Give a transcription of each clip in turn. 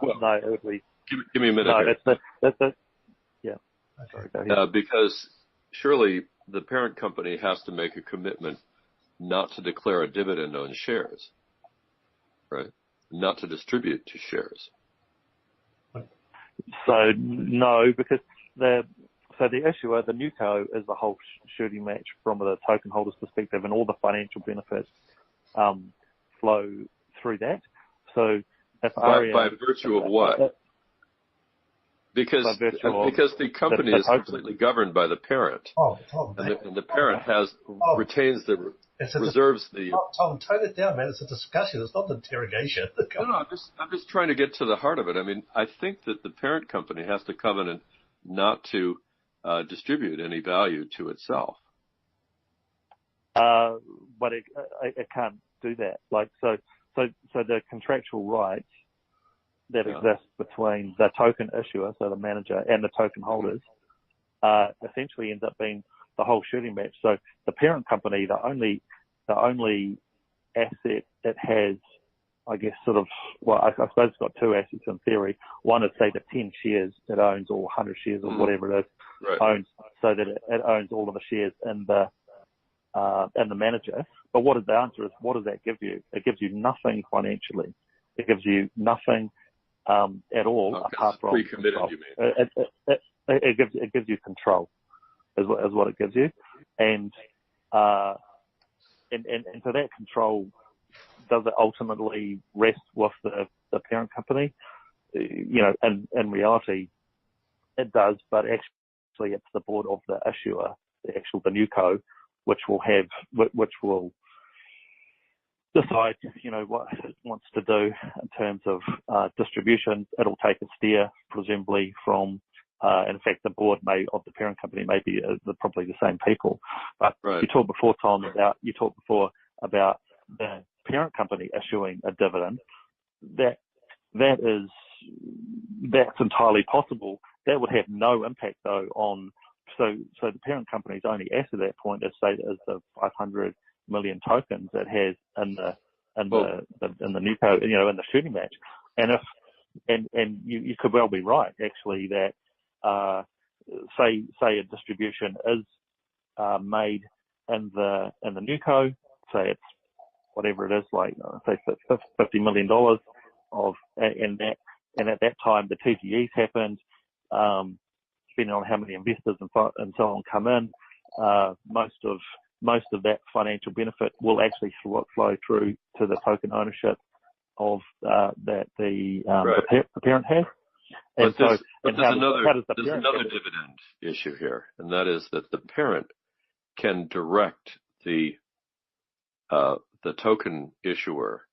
Well, no, it would be. give me a minute No, here. that's yeah. Okay. Sorry, go ahead. Because surely the parent company has to make a commitment not to declare a dividend on shares, right? Not to distribute to shares. So no, because the issuer, the NewCo, is the whole shooting match from the token holder's perspective, and all the financial benefits flow through that. So if By virtue of what? Because the company is completely governed by the parent, and the parent retains the reserves the. Tom, tone it down, man. It's a discussion. It's not an interrogation. No, I'm just trying to get to the heart of it. I mean, I think that the parent company has to covenant not to distribute any value to itself. But it can't do that. Like so the contractual rights that exist between the token issuer, so the manager, and the token holders, essentially ends up being the whole shooting match. So the parent company, the only asset it has, I guess, sort of, well, I suppose it's got two assets in theory. One is, say, the 10 shares it owns, or 100 shares, or whatever it is, owns, so that it owns all of the shares in the manager. But the answer is, what does that give you? It gives you nothing financially. It gives you nothing at all, apart from pre-committed, control. you mean? It gives you control, is what it gives you, and so that control, does it ultimately rest with the parent company? You know, in reality, it does, but actually it's the board of the issuer, the NewCo, which will decide, you know, what it wants to do in terms of distribution. It'll take a steer, presumably, from, in fact, the board of the parent company may be probably the same people. But you talked before, Tom, about the parent company issuing a dividend. That's entirely possible. That would have no impact, though, on. So the parent company's only asset at that point is the 500 million tokens it has in the NewCo, you know, in the shooting match. And you could well be right, actually, that say a distribution is made in the NewCo, say it's whatever it is, like say $50 million and at that time the TGEs happened, depending on how many investors and so on come in, most of that financial benefit will actually flow through to the token ownership of that the parent has. And there's another dividend issue here, and that is that the parent can direct the token issuer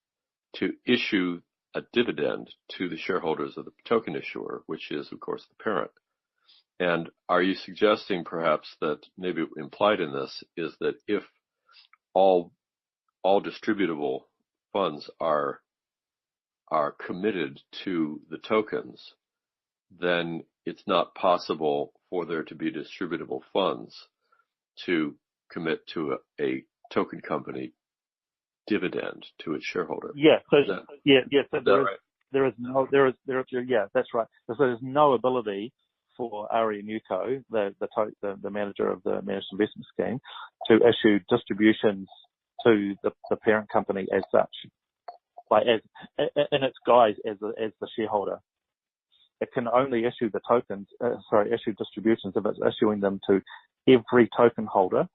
to issue a dividend to the shareholders of the token issuer, which is, of course, the parent. And are you suggesting perhaps that maybe implied in this is that if all distributable funds are committed to the tokens, then it's not possible for there to be distributable funds to commit to a token company dividend to its shareholder? Yeah. So So right? there is that's right. So there's no ability for RE NewCo, the manager of the managed investment scheme, to issue distributions to the parent company as such, like as in its guise as the shareholder. It can only issue issue distributions if it's issuing them to every token holder,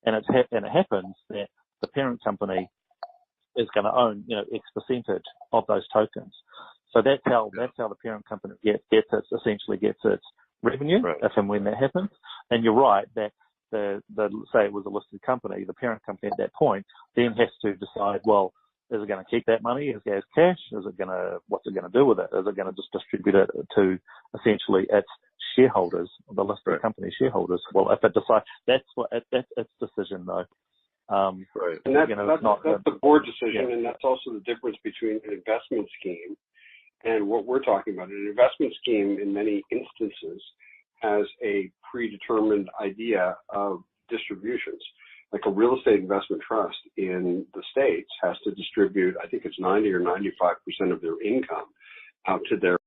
and it happens that the parent company is going to own, you know, X percentage of those tokens. So that's how the parent company gets its revenue, if and when that happens. And you're right that say it was a listed company, the parent company at that point then has to decide, well, is it going to keep that money as cash? What's it going to do with it? Is it going to just distribute it to essentially its shareholders, the listed company shareholders? Well, if it decides, that's its decision, though. And that's the board decision, and that's also the difference between an investment scheme and what we're talking about. An investment scheme, in many instances, has a predetermined idea of distributions. Like a real estate investment trust in the States has to distribute, I think it's 90 or 95% of their income out to their